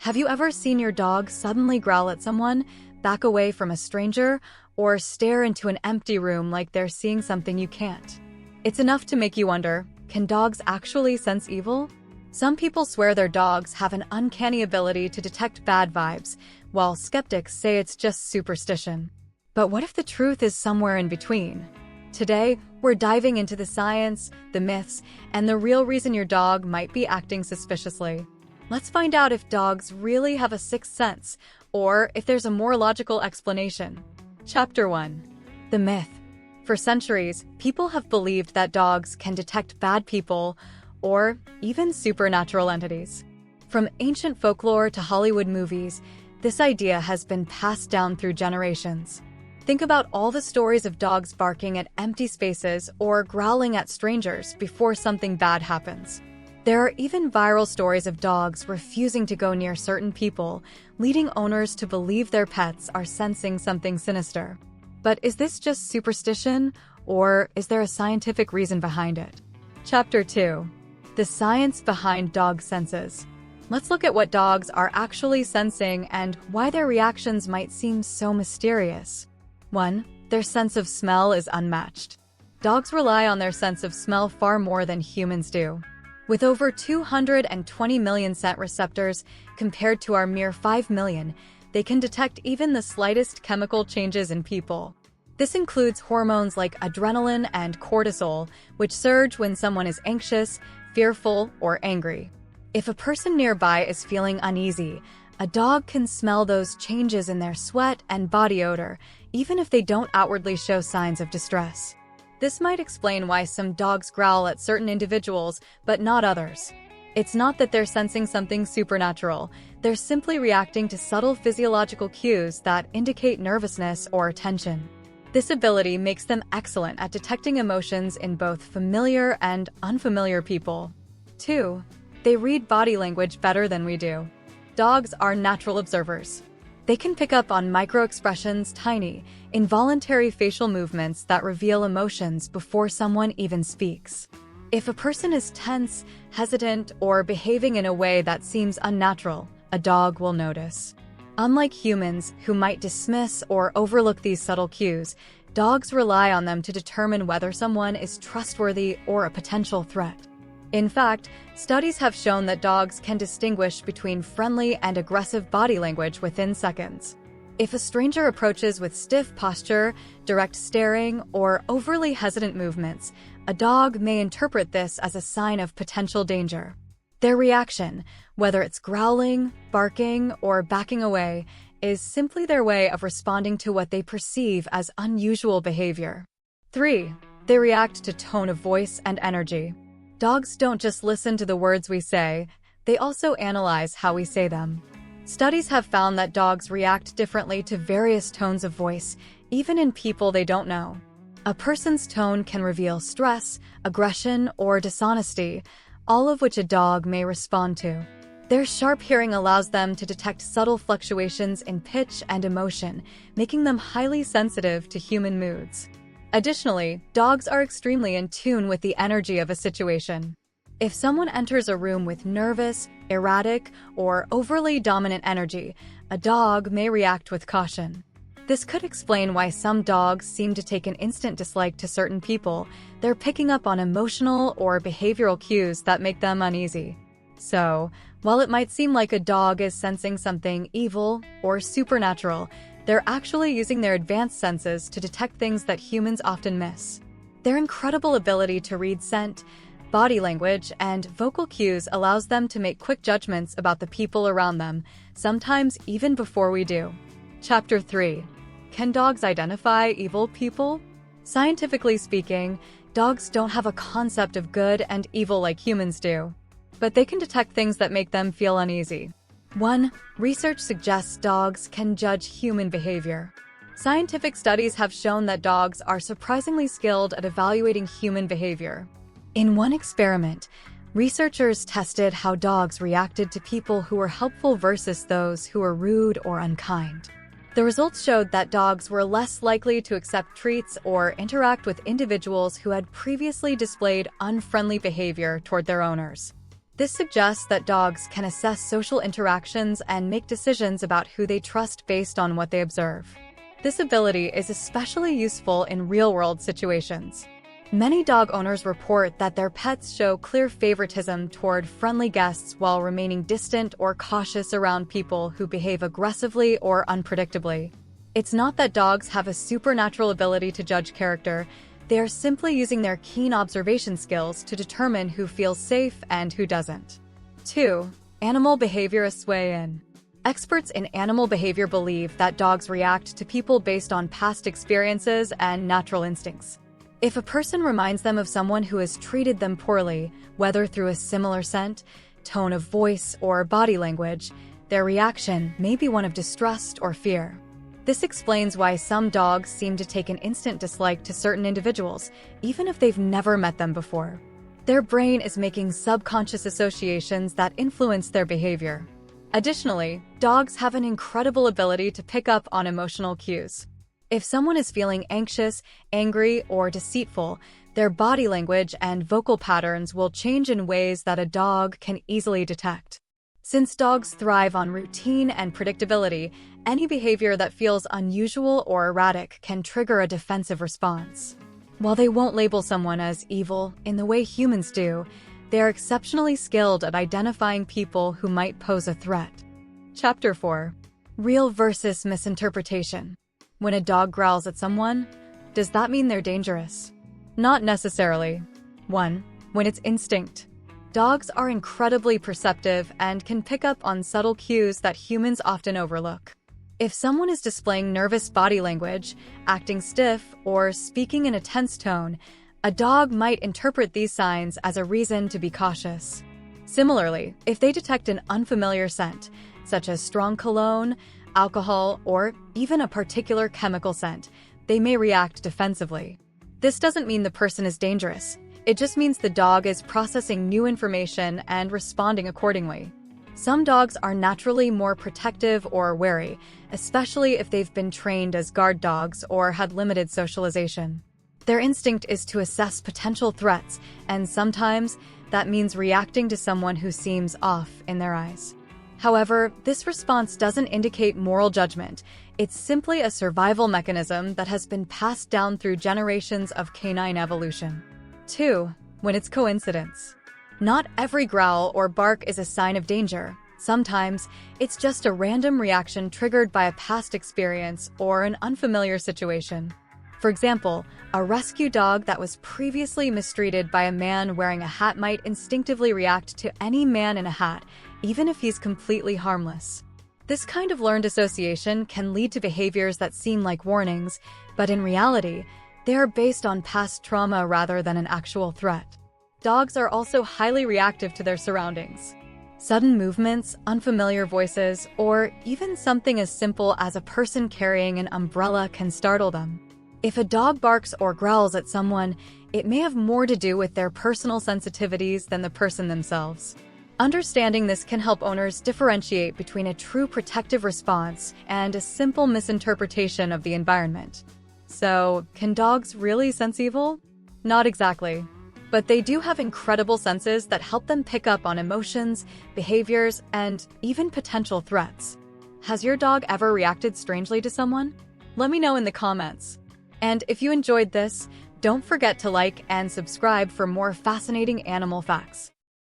Have you ever seen your dog suddenly growl at someone, back away from a stranger, or stare into an empty room like they're seeing something you can't? It's enough to make you wonder, can dogs actually sense evil? Some people swear their dogs have an uncanny ability to detect bad vibes, while skeptics say it's just superstition. But what if the truth is somewhere in between? Today, we're diving into the science, the myths, and the real reason your dog might be acting suspiciously. Let's find out if dogs really have a sixth sense, or if there's a more logical explanation. Chapter 1. The Myth. For centuries, people have believed that dogs can detect bad people, or even supernatural entities. From ancient folklore to Hollywood movies, this idea has been passed down through generations. Think about all the stories of dogs barking at empty spaces or growling at strangers before something bad happens. There are even viral stories of dogs refusing to go near certain people, leading owners to believe their pets are sensing something sinister. But is this just superstition, or is there a scientific reason behind it? Chapter 2. The science behind dog senses. Let's look at what dogs are actually sensing and why their reactions might seem so mysterious. 1. Their sense of smell is unmatched. Dogs rely on their sense of smell far more than humans do. With over 220 million scent receptors compared to our mere 5 million, they can detect even the slightest chemical changes in people. This includes hormones like adrenaline and cortisol, which surge when someone is anxious, fearful, or angry. If a person nearby is feeling uneasy, a dog can smell those changes in their sweat and body odor, even if they don't outwardly show signs of distress. This might explain why some dogs growl at certain individuals, but not others. It's not that they're sensing something supernatural, they're simply reacting to subtle physiological cues that indicate nervousness or tension. This ability makes them excellent at detecting emotions in both familiar and unfamiliar people. 2. They read body language better than we do. Dogs are natural observers. They can pick up on micro-expressions, tiny, involuntary facial movements that reveal emotions before someone even speaks. If a person is tense, hesitant, or behaving in a way that seems unnatural, a dog will notice. Unlike humans, who might dismiss or overlook these subtle cues, dogs rely on them to determine whether someone is trustworthy or a potential threat. In fact, studies have shown that dogs can distinguish between friendly and aggressive body language within seconds. If a stranger approaches with stiff posture, direct staring, or overly hesitant movements, a dog may interpret this as a sign of potential danger. Their reaction, whether it's growling, barking, or backing away, is simply their way of responding to what they perceive as unusual behavior. 3. They react to tone of voice and energy. Dogs don't just listen to the words we say, they also analyze how we say them. Studies have found that dogs react differently to various tones of voice, even in people they don't know. A person's tone can reveal stress, aggression, or dishonesty, all of which a dog may respond to. Their sharp hearing allows them to detect subtle fluctuations in pitch and emotion, making them highly sensitive to human moods. Additionally, dogs are extremely in tune with the energy of a situation. If someone enters a room with nervous, erratic, or overly dominant energy, a dog may react with caution. This could explain why some dogs seem to take an instant dislike to certain people. They're picking up on emotional or behavioral cues that make them uneasy. So, while it might seem like a dog is sensing something evil or supernatural, they're actually using their advanced senses to detect things that humans often miss. Their incredible ability to read scent, body language, and vocal cues allows them to make quick judgments about the people around them, sometimes even before we do. Chapter 3. Can dogs identify evil people? Scientifically speaking, dogs don't have a concept of good and evil like humans do, but they can detect things that make them feel uneasy. 1. Research suggests dogs can judge human behavior. Scientific studies have shown that dogs are surprisingly skilled at evaluating human behavior. In one experiment, researchers tested how dogs reacted to people who were helpful versus those who were rude or unkind. The results showed that dogs were less likely to accept treats or interact with individuals who had previously displayed unfriendly behavior toward their owners. This suggests that dogs can assess social interactions and make decisions about who they trust based on what they observe. This ability is especially useful in real-world situations. Many dog owners report that their pets show clear favoritism toward friendly guests while remaining distant or cautious around people who behave aggressively or unpredictably. It's not that dogs have a supernatural ability to judge character. They are simply using their keen observation skills to determine who feels safe and who doesn't. 2. Animal behaviorists weigh in. Experts in animal behavior believe that dogs react to people based on past experiences and natural instincts. If a person reminds them of someone who has treated them poorly, whether through a similar scent, tone of voice, or body language, their reaction may be one of distrust or fear. This explains why some dogs seem to take an instant dislike to certain individuals, even if they've never met them before. Their brain is making subconscious associations that influence their behavior. Additionally, dogs have an incredible ability to pick up on emotional cues. If someone is feeling anxious, angry, or deceitful, their body language and vocal patterns will change in ways that a dog can easily detect. Since dogs thrive on routine and predictability, any behavior that feels unusual or erratic can trigger a defensive response. While they won't label someone as evil in the way humans do, they are exceptionally skilled at identifying people who might pose a threat. Chapter 4. Real versus misinterpretation. When a dog growls at someone, does that mean they're dangerous? Not necessarily. 1. When it's instinct. Dogs are incredibly perceptive and can pick up on subtle cues that humans often overlook. If someone is displaying nervous body language, acting stiff, or speaking in a tense tone, a dog might interpret these signs as a reason to be cautious. Similarly, if they detect an unfamiliar scent, such as strong cologne, alcohol, or even a particular chemical scent, they may react defensively. This doesn't mean the person is dangerous. It just means the dog is processing new information and responding accordingly. Some dogs are naturally more protective or wary, especially if they've been trained as guard dogs or had limited socialization. Their instinct is to assess potential threats, and sometimes that means reacting to someone who seems off in their eyes. However, this response doesn't indicate moral judgment. It's simply a survival mechanism that has been passed down through generations of canine evolution. 2. When it's coincidence. Not every growl or bark is a sign of danger. Sometimes, it's just a random reaction triggered by a past experience or an unfamiliar situation. For example, a rescue dog that was previously mistreated by a man wearing a hat might instinctively react to any man in a hat, even if he's completely harmless. This kind of learned association can lead to behaviors that seem like warnings, but in reality, they are based on past trauma rather than an actual threat. Dogs are also highly reactive to their surroundings. Sudden movements, unfamiliar voices, or even something as simple as a person carrying an umbrella can startle them. If a dog barks or growls at someone, it may have more to do with their personal sensitivities than the person themselves. Understanding this can help owners differentiate between a true protective response and a simple misinterpretation of the environment. So, can dogs really sense evil? Not exactly. But they do have incredible senses that help them pick up on emotions, behaviors, and even potential threats. Has your dog ever reacted strangely to someone? Let me know in the comments. And if you enjoyed this, don't forget to like and subscribe for more fascinating animal facts.